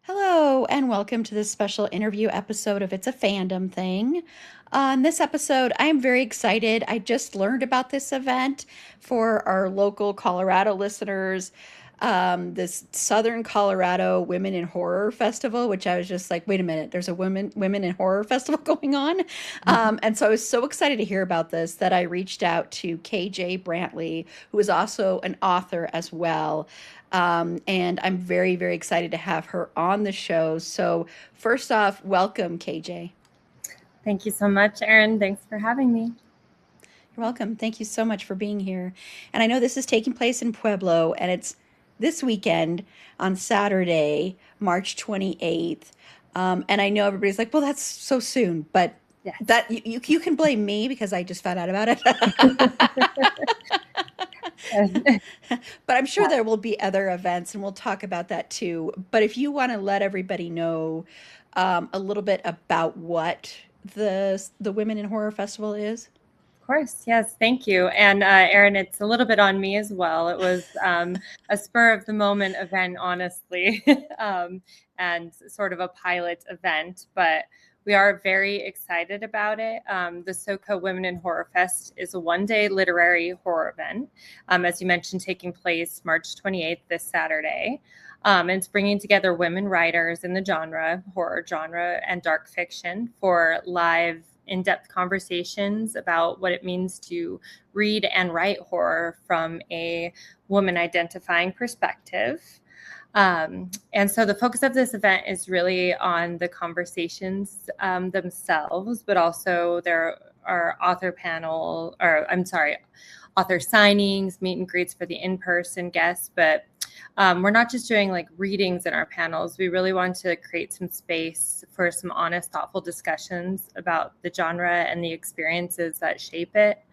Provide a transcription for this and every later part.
Hello, and welcome to this special interview episode of It's a Fandom Thing. On this episode, I am very excited. I just learned about this event for our local Colorado listeners, this Southern Colorado Women in Horror Festival, which I was just like, wait a minute, there's a women in horror festival going on. And so I was so excited to hear about this that I reached out to KJ Brantley, who is also an author as well. And I'm very, very excited to have her on the show. So, first off, welcome, KJ. Thank you so much, Erin. Thanks for having me. You're welcome. Thank you so much for being here. And I know this is taking place in Pueblo, and it's this weekend on Saturday, March 28th. And I know everybody's like, well, that's so soon, but Yes. that you can blame me because I just found out about it. But I'm sure there will be other events, and we'll talk about that too. But if you want to let everybody know a little bit about what the Women in Horror Festival is. Of course, yes, thank you. And Erin, it's a little bit on me as well. It was a spur of the moment event, honestly, and sort of a pilot event, but we are very excited about it. The SoCo Women in Horror Fest is a one-day literary horror event, as you mentioned, taking place March 28th, this Saturday. And it's bringing together women writers in the horror genre, and dark fiction for live in-depth conversations about what it means to read and write horror from a woman identifying perspective. And so the focus of this event is really on the conversations themselves, but also there are author signings, meet and greets for the in-person guests, but we're not just doing like readings in our panels. We really want to create some space for some honest, thoughtful discussions about the genre and the experiences that shape it.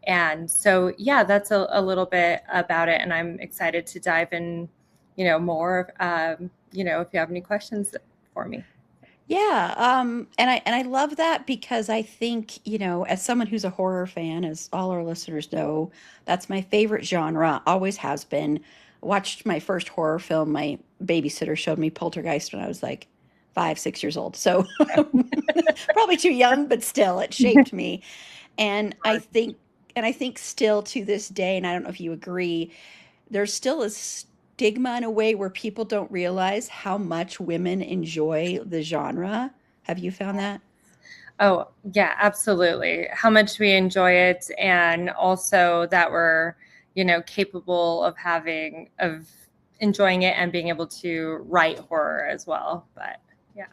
And so, yeah, that's a little bit about it. And I'm excited to dive in, more, if you have any questions for me. Yeah, and I love that because I think, as someone who's a horror fan, as all our listeners know, that's my favorite genre, always has been. Watched my first horror film, my babysitter showed me Poltergeist when I was like 5, 6 years old. So probably too young, but still it shaped me. And I think and I think still to this day, and I don't know if you agree, there's still a stigma in a way where people don't realize how much women enjoy the genre. Have you found that? Oh, yeah, absolutely. How much we enjoy it, and also that we're, capable of enjoying it and being able to write horror as well. But yeah.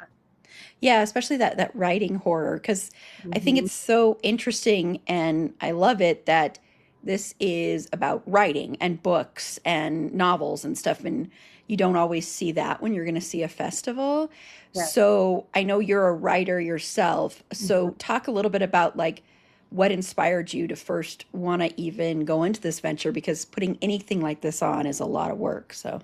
Yeah, especially that writing horror, because I think Mhm. it's so interesting and I love it that this is about writing and books and novels and stuff, and you don't always see that when you're going to see a festival. Yes. So I know you're a writer yourself. So talk a little bit about like what inspired you to first want to even go into this venture because putting anything like this on is a lot of work. So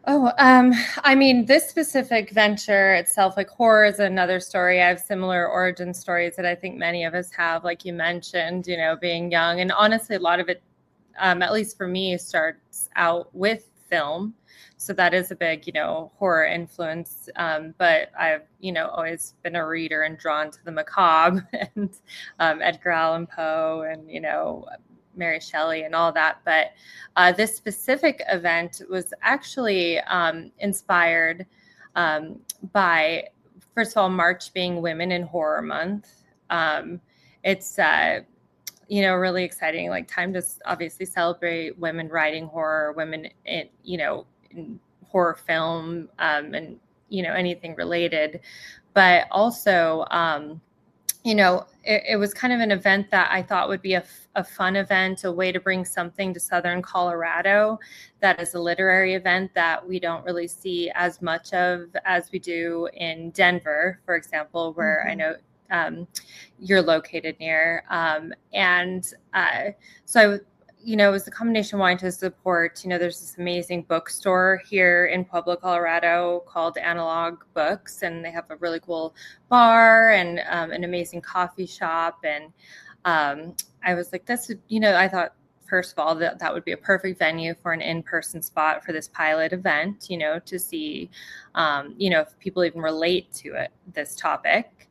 Oh, I mean, this specific venture itself, like horror is another story. I have similar origin stories that I think many of us have, like you mentioned, being young. And honestly, a lot of it, at least for me, starts out with film. So that is a big, horror influence. But I've, always been a reader and drawn to the macabre and Edgar Allan Poe and, Mary Shelley and all that. But this specific event was actually inspired by, first of all, March being Women in Horror Month. It's really exciting, like time to obviously celebrate women writing horror, women in horror film, and anything related, but also it was kind of an event that I thought would be a fun event, a way to bring something to Southern Colorado that is a literary event that we don't really see as much of as we do in Denver, for example, where I know you're located near. So it was a combination wanting to support, there's this amazing bookstore here in Pueblo, Colorado called Analog Books, and they have a really cool bar and an amazing coffee shop. And I was like, I thought first of all, that would be a perfect venue for an in-person spot for this pilot event, you know, to see, you know, if people even relate to this topic.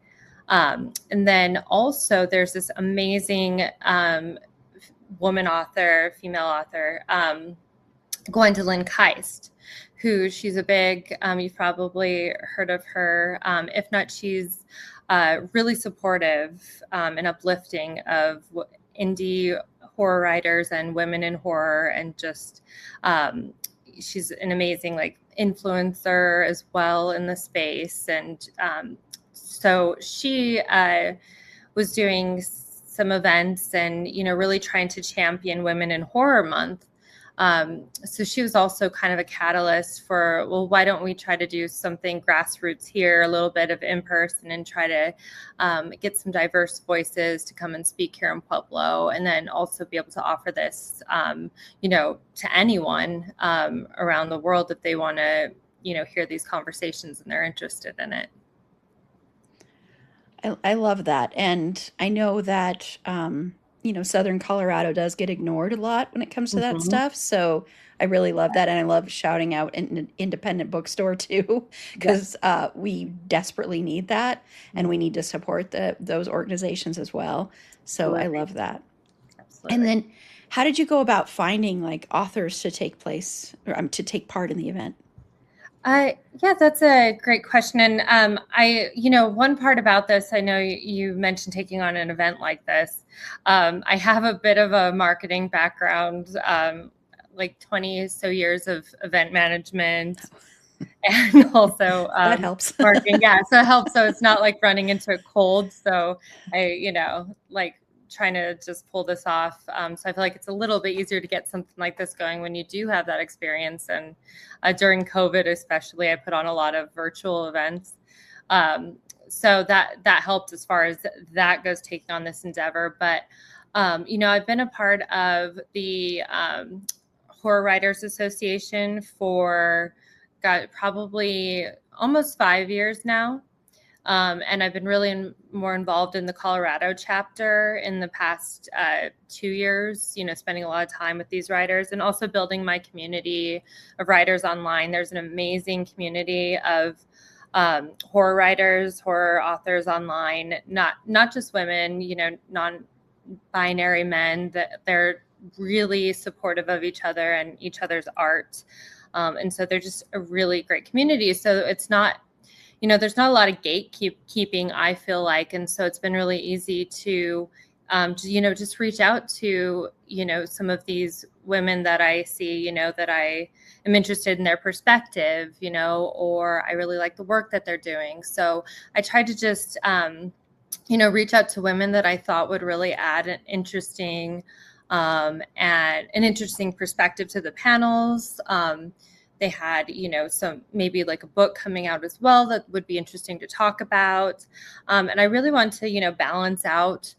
And then also there's this amazing woman author, female author, Gwendolyn Keist, who she's a big, you've probably heard of her. If not, she's really supportive and uplifting of indie horror writers and women in horror, and just she's an amazing like influencer as well in the space. And so she was doing some events and, you know, really trying to champion Women in Horror Month. So she was also kind of a catalyst for, well, why don't we try to do something grassroots here, a little bit of in-person, and try to get some diverse voices to come and speak here in Pueblo, and then also be able to offer this, you know, to anyone around the world if they want to, you know, hear these conversations and they're interested in it. I love that. And I know that, you know, Southern Colorado does get ignored a lot when it comes to that stuff. So I really love that. And I love shouting out an independent bookstore too, because we desperately need that. And we need to support those organizations as well. So I love that. Absolutely. And then how did you go about finding like authors to take place or to take part in the event? Yeah, that's a great question. And you know, one part about this, I know you mentioned taking on an event like this. I have a bit of a marketing background, like 20 so years of event management, and also that helps. marketing. Yeah, so it helps. So it's not like running into a cold. So you know, like trying to just pull this off. So I feel like it's a little bit easier to get something like this going when you do have that experience. And during COVID, especially, I put on a lot of virtual events. So that helped as far as that goes, taking on this endeavor. But, you know, I've been a part of the Horror Writers Association for probably almost 5 years now. And I've been really more involved in the Colorado chapter in the past 2 years, you know, spending a lot of time with these writers and also building my community of writers online. There's an amazing community of horror writers, horror authors online, not just women, you know, non-binary men, that they're really supportive of each other and each other's art. And so they're just a really great community. So it's not, you know, there's not a lot of gatekeeping, I feel like. And so it's been really easy to, you know, just reach out to, you know, some of these women that I see, you know, that I am interested in their perspective, you know, or I really like the work that they're doing. So I tried to just, you know, reach out to women that I thought would really add an interesting perspective to the panels. They had, you know, some maybe like a book coming out as well that would be interesting to talk about. And I really want to, you know, balance out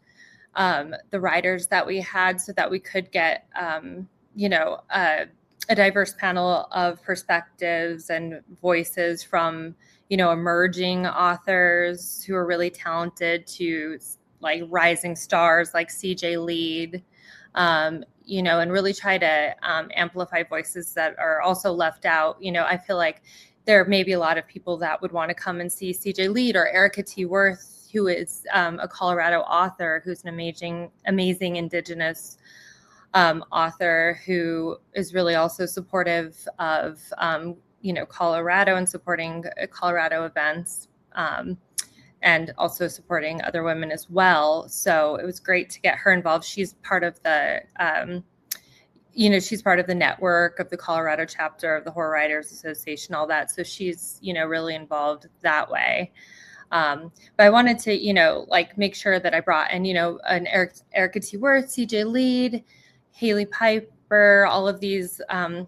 the writers that we had so that we could get, you know, a diverse panel of perspectives and voices from, you know, emerging authors who are really talented to like rising stars like CJ Lead. You know, and really try to amplify voices that are also left out. You know, I feel like there may be a lot of people that would want to come and see CJ Lead or Erica T. Worth, who is a Colorado author, who's an amazing Indigenous author who is really also supportive of, you know, Colorado and supporting Colorado events. And also supporting other women as well. So it was great to get her involved. She's part of the, you know, she's part of the network of the Colorado chapter of the Horror Writers Association, all that. So she's, you know, really involved that way. But I wanted to, you know, like make sure that I brought in, you know, an Erica T. Worth, CJ Lead, Haley Piper, all of these,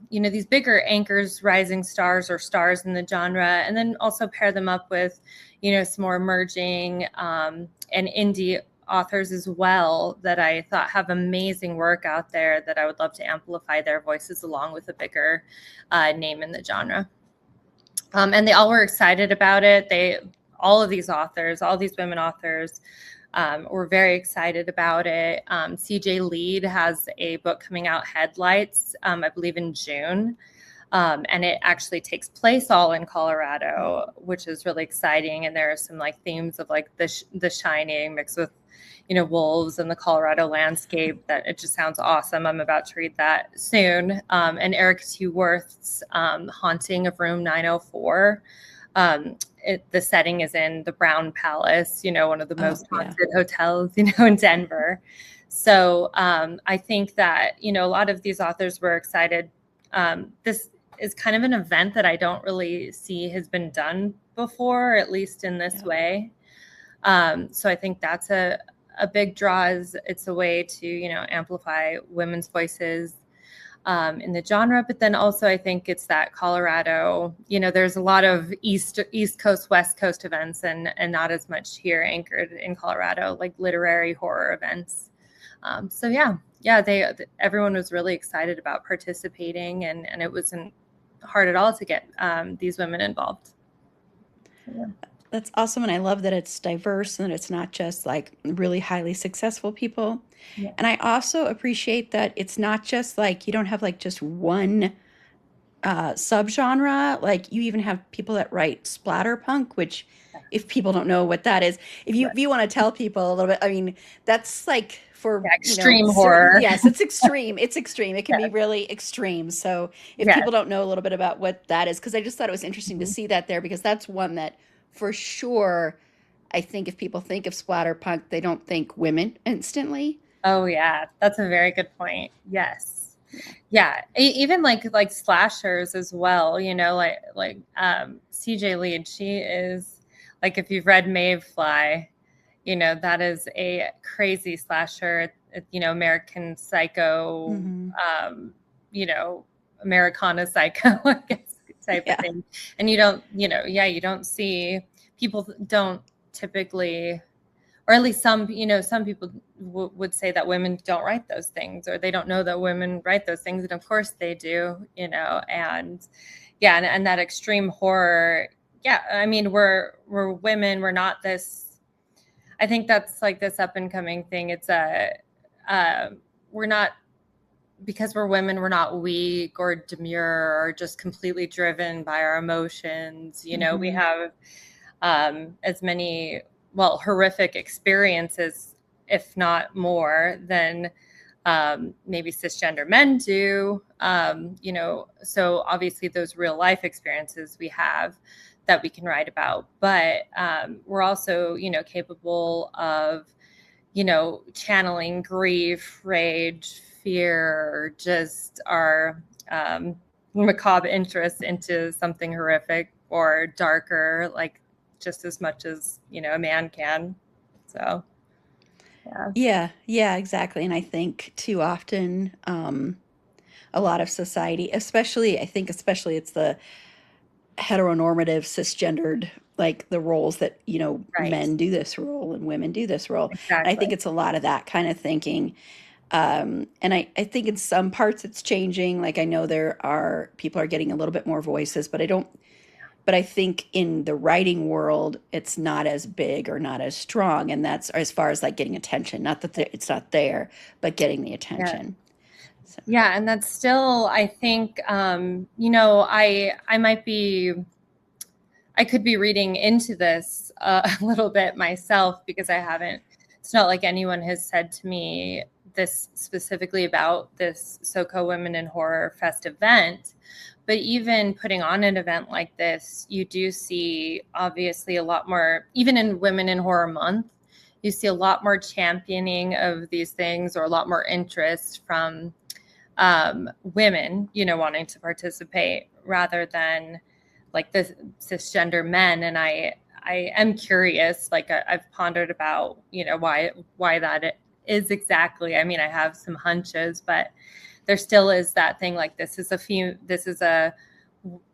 you know, these bigger anchors, rising stars or stars in the genre, and then also pair them up with, you know, some more emerging and indie authors as well that I thought have amazing work out there that I would love to amplify their voices along with a bigger name in the genre. And they all were excited about it. All of these authors, all these women authors, We're very excited about it. CJ Lead has a book coming out, Headlights, I believe in June. And it actually takes place all in Colorado, which is really exciting. And there are some like themes of like the Shining mixed with, wolves and the Colorado landscape that it just sounds awesome. I'm about to read that soon. And Eric T. Worth's Haunting of Room 904. The setting is in the Brown Palace, one of the most haunted hotels, in Denver. So I think that, a lot of these authors were excited. This is kind of an event that I don't really see has been done before, at least in this way. So I think that's a big draw. It's a way to, amplify women's voices in the genre. But then also I think it's that Colorado, there's a lot of East Coast, West Coast events and not as much here anchored in Colorado, like literary horror events. So everyone was really excited about participating, and it wasn't hard at all to get these women involved. Yeah. That's awesome. And I love that it's diverse and that it's not just like really highly successful people. Yeah. And I also appreciate that it's not just like you don't have like just one subgenre. Like you even have people that write splatterpunk, which if people don't know what that is, if you want to tell people a little bit, I mean, that's like for extreme horror. Yes, it's extreme. It's extreme. It can be really extreme. So if people don't know a little bit about what that is, because I just thought it was interesting to see that there, because that's one that for sure, I think if people think of splatterpunk, they don't think women instantly. Oh yeah, that's a very good point. Yes. Yeah. Even like slashers as well, like CJ Lead, she is like, if you've read Mayfly, that is a crazy slasher, American Psycho, Americana Psycho, I guess, type of thing. And you don't see, people don't typically, or at least some people would say that women don't write those things, or they don't know that women write those things. And of course they do, and that extreme horror. Yeah. I mean, we're women, we're not this, I think that's like this up and coming thing. It's we're not, because we're women, we're not weak or demure or just completely driven by our emotions. We have as many, horrific experiences, if not more, than maybe cisgender men do. So obviously those real life experiences we have that we can write about, but we're also, capable of, channeling grief, rage, fear, just our macabre interest into something horrific or darker, like just as much as, a man can. So, yeah, exactly. And I think too often, a lot of society, especially it's the heteronormative, cisgendered, like the roles that, men do this role and women do this role. Exactly. And I think it's a lot of that kind of thinking. And I think in some parts it's changing. Like I know people are getting a little bit more voices, but I think in the writing world, it's not as big or not as strong. And that's as far as like getting attention, not that it's not there, but getting the attention. So. Yeah. And that's still, I think, I could be reading into this a little bit myself, because it's not like anyone has said to me this specifically about this SoCo Women in Horror Fest event. But even putting on an event like this, you do see obviously a lot more, even in Women in Horror Month, you see a lot more championing of these things, or a lot more interest from women, wanting to participate, rather than like the cisgender men. And I am curious, like I've pondered about, why that is exactly. I mean, I have some hunches, but there still is that thing, like this is a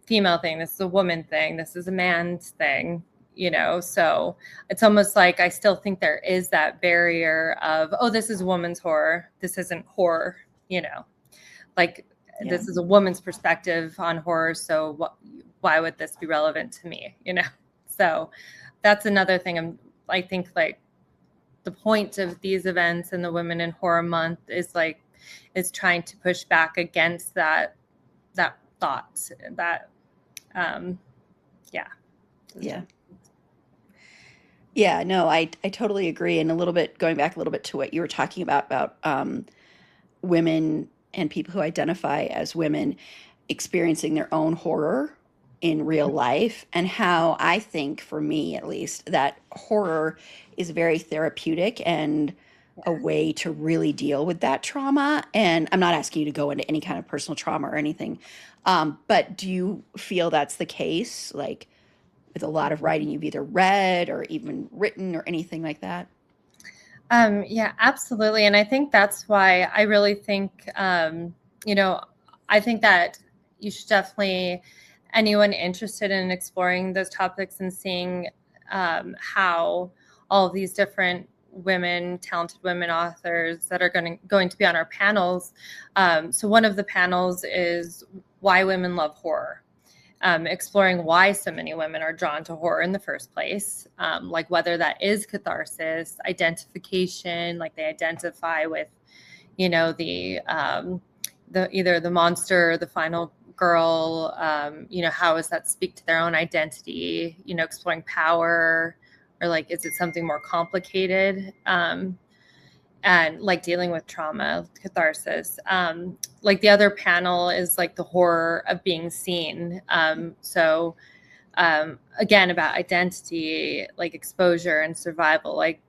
female thing, this is a woman thing, this is a man's thing, so it's almost like I still think there is that barrier of, oh, this is woman's horror, this isn't horror, this is a woman's perspective on horror, so why would this be relevant to me, so that's another thing. I think like the point of these events and the Women in Horror Month is trying to push back against that thought, that Yeah, no, I totally agree. And a little bit going back a little bit to what you were talking about women and people who identify as women experiencing their own horror in real life, and how I think, for me at least, that horror is very therapeutic and a way to really deal with that trauma. And I'm not asking you to go into any kind of personal trauma or anything, but do you feel that's the case? Like, with a lot of writing you've either read or even written or anything like that? Yeah, absolutely. And I think that's why I really think, I think that you should definitely, anyone interested in exploring those topics and seeing how all of these different talented women authors that are going to be on our panels. So one of the panels is Why Women Love Horror. Exploring why so many women are drawn to horror in the first place, like whether that is catharsis, identification, like they identify with, the either the monster or the final girl, how does that speak to their own identity, exploring power, or like, is it something more complicated? And like dealing with trauma, catharsis. Like the other panel is like the horror of being seen. So again, about identity, like exposure and survival, like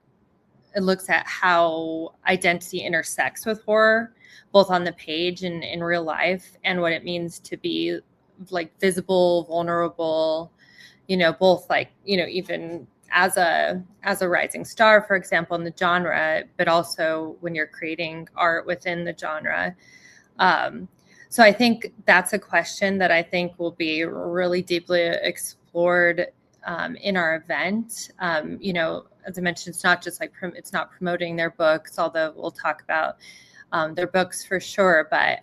it looks at how identity intersects with horror, both on the page and in real life, and what it means to be like visible, vulnerable, both like, even as a rising star, for example, in the genre, but also when you're creating art within the genre. So I think that's a question that I think will be really deeply explored in our event. As I mentioned, it's not just like it's not promoting their books, although we'll talk about their books for sure, but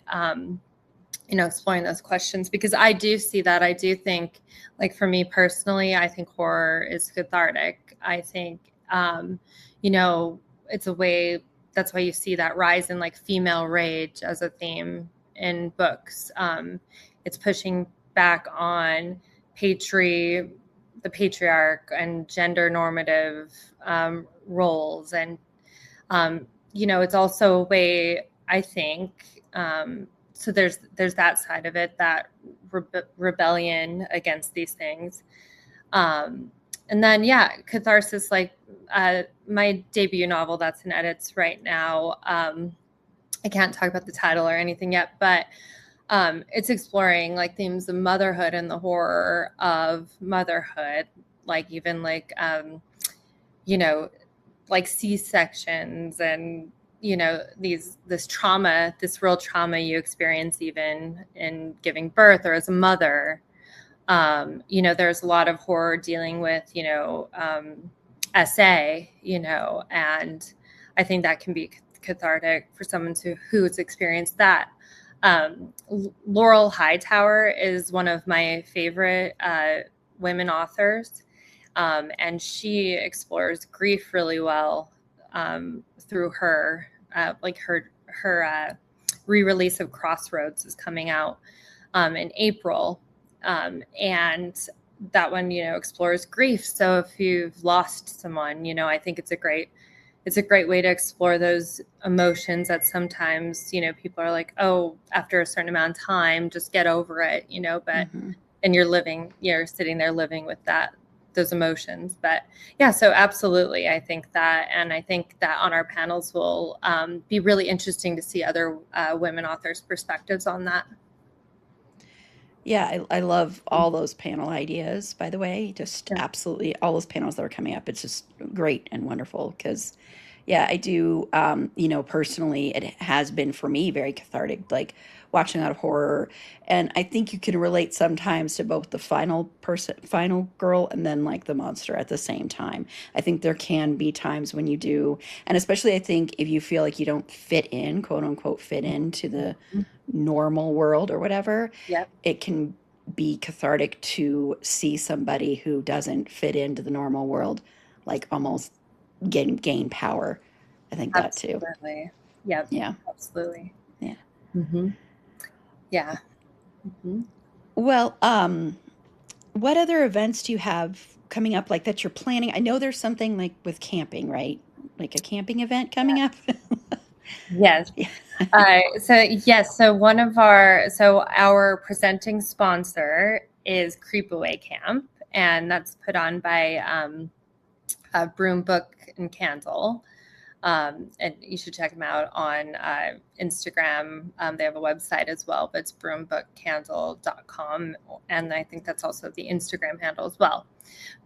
exploring those questions, because I do see that. I do think, like for me personally, I think horror is cathartic. I think, it's a way, that's why you see that rise in like female rage as a theme in books. It's pushing back on the patriarch and gender normative roles. And, it's also a way, I think, so there's that side of it, that rebellion against these things. And then, catharsis, like my debut novel that's in edits right now. I can't talk about the title or anything yet, but it's exploring like themes of motherhood and the horror of motherhood, like even like, like C-sections and, this trauma, this real trauma you experience even in giving birth or as a mother. There's a lot of horror dealing with, SA, and I think that can be cathartic for someone who's experienced that. Laurel Hightower is one of my favorite women authors, and she explores grief really well through her re-release of Crossroads is coming out in April, and that one explores grief. So if you've lost someone, I think it's a great way to explore those emotions that sometimes people are like, oh, after a certain amount of time, just get over it, but and you're sitting there living with those emotions. But so absolutely, I think that, and I think that on our panels will be really interesting to see other women authors' perspectives on that. Yeah, I love all those panel ideas, by the way. Just absolutely all those panels that are coming up. It's just great and wonderful because, I do, personally, it has been for me very cathartic, like watching a lot of horror. And I think you can relate sometimes to both the final girl, and then like the monster at the same time. I think there can be times when you do, and especially I think if you feel like you don't fit in, quote unquote, fit into the normal world or whatever, Yep. it can be cathartic to see somebody who doesn't fit into the normal world, like almost gain power. I think that too. Absolutely. Yep. Yeah. Absolutely. Yeah. Mm-hmm. Yeah. Mm-hmm. Well, what other events do you have coming up like that you're planning? I know there's something like with camping, right? Like a camping event coming up. Yes. Yeah. So our presenting sponsor is Creepaway Camp, and that's put on by Broom Book and Candle. And you should check them out on Instagram. They have a website as well, but it's broombookcandle.com. And I think that's also the Instagram handle as well.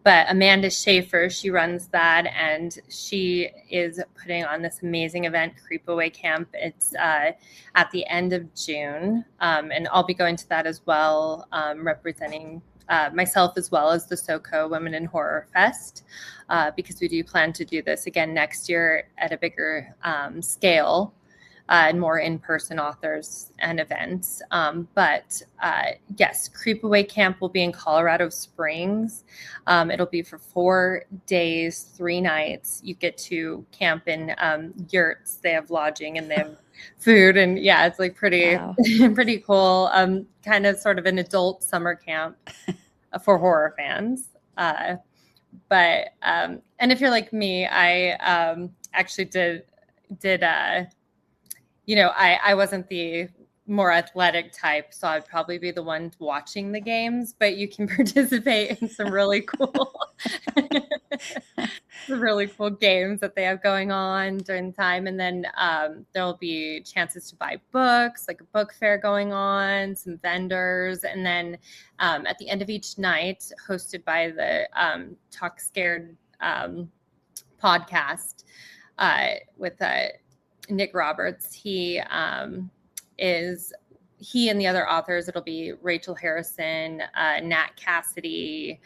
But Amanda Schaefer, she runs that, and she is putting on this amazing event, Creepaway Camp. It's at the end of June, and I'll be going to that as well, representing myself as well as the SoCo Women in Horror Fest, because we do plan to do this again next year at a bigger scale. And more in-person authors and events. But yes, Creepaway Camp will be in Colorado Springs. It'll be for 4 days, 3 nights. You get to camp in yurts. They have lodging and they have food. And yeah, it's like pretty, Wow. pretty cool. Kind of sort of an adult summer camp for horror fans. And if you're like me, I actually did I wasn't the more athletic type, so I'd probably be the one watching the games, but you can participate in some really cool games that they have going on during the time. And then there'll be chances to buy books, like a book fair going on, some vendors. And then at the end of each night, hosted by the Talk Scared podcast with Nick Roberts. He and the other authors, it'll be Rachel Harrison, Nat Cassidy,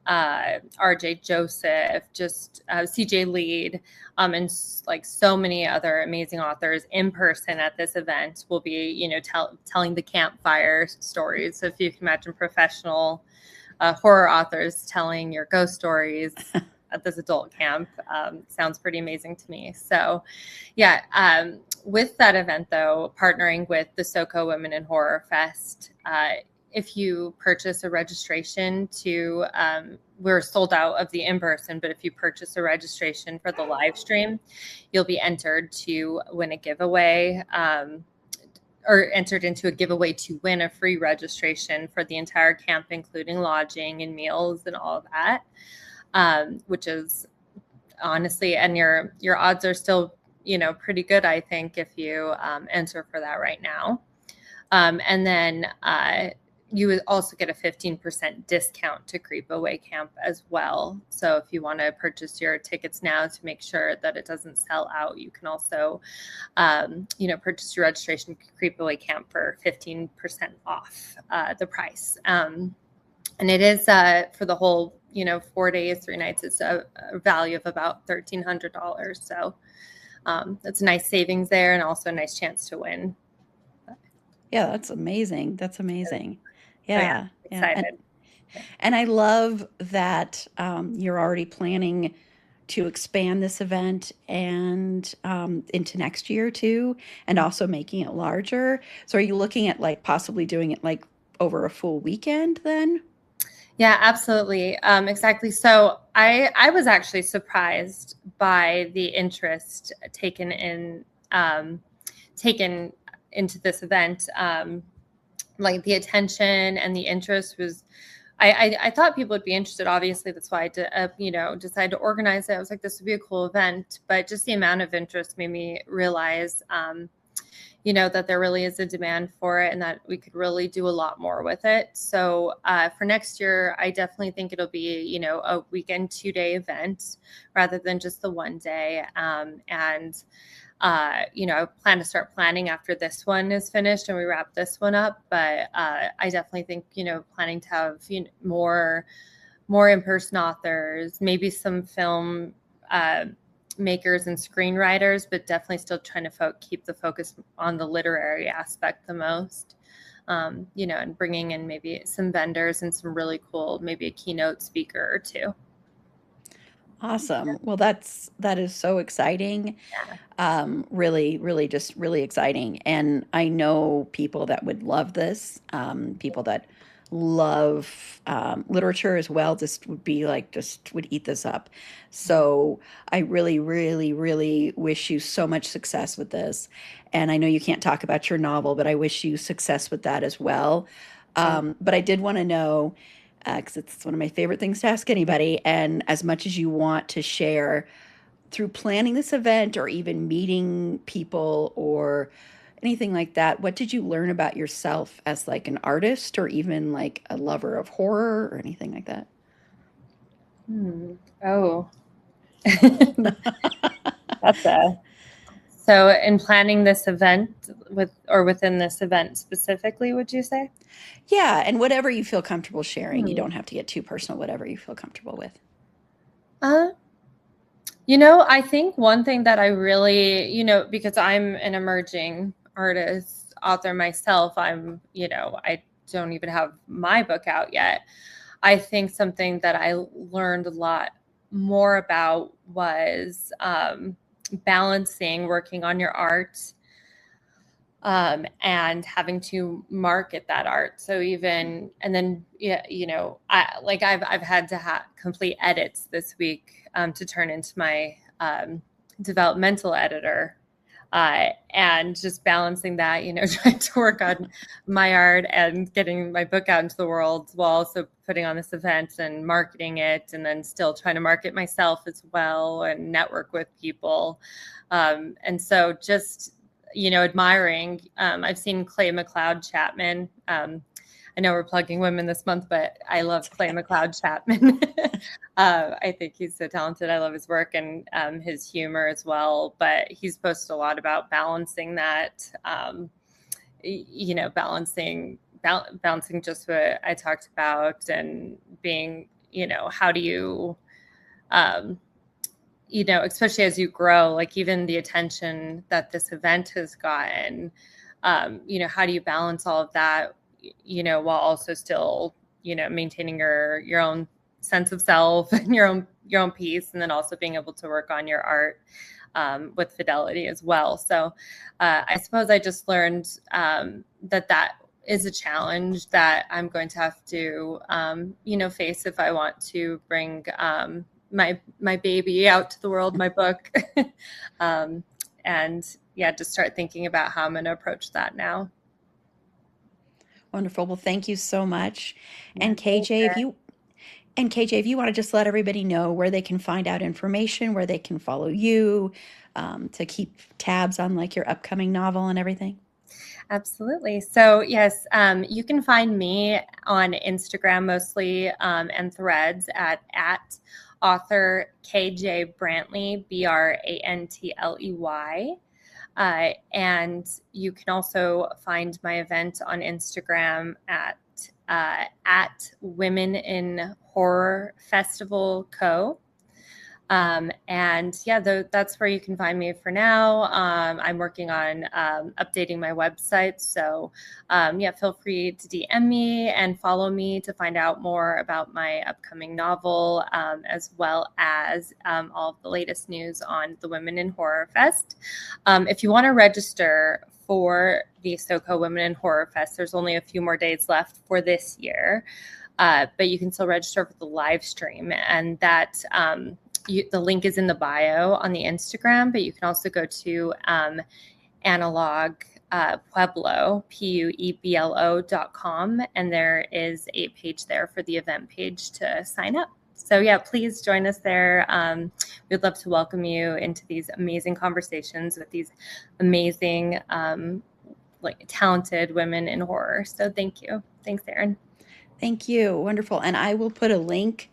RJ Joseph, just CJ Lead, and like so many other amazing authors in person at this event will be, telling the campfire stories. So if you can imagine professional horror authors telling your ghost stories at this adult camp, sounds pretty amazing to me. So yeah, with that event though, partnering with the SoCo Women in Horror Fest, if you purchase a registration we're sold out of the in-person, but if you purchase a registration for the live stream, you'll be entered to win a giveaway, or entered into a giveaway to win a free registration for the entire camp, including lodging and meals and all of that. Which is honestly, and your odds are still, pretty good, I think, if you enter for that right now. And then you would also get a 15% discount to Creepaway Camp as well. So if you want to purchase your tickets now to make sure that it doesn't sell out, you can also, purchase your registration to Creepaway Camp for 15% off the price. And it is for the whole 4 days, 3 nights. It's a value of about $1,300. So that's a nice savings there, and also a nice chance to win. Yeah, that's amazing. That's amazing. Yeah. Excited. And I love that you're already planning to expand this event and into next year too, and also making it larger. So are you looking at like possibly doing it like over a full weekend then? Yeah, absolutely. Exactly. So I was actually surprised by the interest taken into this event. Like the attention and the interest was, I thought people would be interested. Obviously, that's why I decided to organize it. I was like, this would be a cool event, but just the amount of interest made me realize, that there really is a demand for it and that we could really do a lot more with it. So for next year, I definitely think it'll be, a weekend 2-day event rather than just the 1 day. I plan to start planning after this one is finished and we wrap this one up. But I definitely think, planning to have more in-person authors, maybe some film makers and screenwriters, but definitely still trying to keep the focus on the literary aspect the most. And bringing in maybe some vendors and some really cool, maybe a keynote speaker or two. Awesome. Well, that is so exciting. Yeah. Really, really, just really exciting. And I know people that would love this. People that love literature as well. Just would be like, just would eat this up. So I really, really, really wish you so much success with this. And I know you can't talk about your novel, but I wish you success with that as well. Thank But I did want to know, because it's one of my favorite things to ask anybody, and as much as you want to share through planning this event or even meeting people or anything like that, what did you learn about yourself as like an artist or even like a lover of horror or anything like that? Oh, that's a so in planning this event within this event specifically, would you say? Yeah, and whatever you feel comfortable sharing. You Hmm. don't have to get too personal, whatever you feel comfortable with. Uh, I think one thing that I really, because I'm an emerging artist, author myself, I don't even have my book out yet. I think something that I learned a lot more about was balancing working on your art and having to market that art. So even and then yeah, I've had to complete edits this week to turn into my developmental editor. And just balancing that, trying to work on my art and getting my book out into the world while also putting on this event and marketing it, and then still trying to market myself as well and network with people. And so just, admiring, I've seen Clay McLeod Chapman. I know we're plugging women this month, but I love Clay McLeod Chapman. I think he's so talented. I love his work and his humor as well. But he's posted a lot about balancing that, balancing just what I talked about and being, how do you, um, especially as you grow, like even the attention that this event has gotten, how do you balance all of that, while also still, maintaining your own sense of self and your own peace, and then also being able to work on your art with fidelity as well. So I suppose I just learned that is a challenge that I'm going to have to, face if I want to bring my baby out to the world, my book, and yeah, just start thinking about how I'm going to approach that now. Wonderful. Well, thank you so much. Yeah, And KJ, if you want to just let everybody know where they can find out information, where they can follow you, to keep tabs on like your upcoming novel and everything. absolutely. So yes, you can find me on Instagram mostly, and Threads at author KJ Brantley, Brantley. And you can also find my event on Instagram at Women in Horror Festival Co. And yeah, that's where you can find me for now. I'm working on updating my website. So yeah, feel free to DM me and follow me to find out more about my upcoming novel, as well as all of the latest news on the Women in Horror Fest. If you want to register for the SoCo Women in Horror Fest, there's only a few more days left for this year. But you can still register for the live stream, and that the link is in the bio on the Instagram, but you can also go to analog Pueblo, Pueblo.com, and there is a page there for the event page to sign up. So yeah, please join us there. We'd love to welcome you into these amazing conversations with these amazing, talented women in horror. So thank you. Thanks, Erin. Thank you. Wonderful. And I will put a link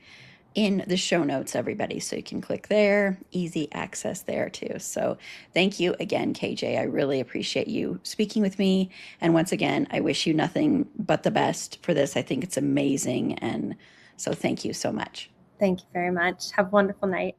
in the show notes, everybody, so you can click there. Easy access there too. So thank you again, KJ. I really appreciate you speaking with me. And once again, I wish you nothing but the best for this. I think it's amazing. And so thank you so much. Thank you very much. Have a wonderful night.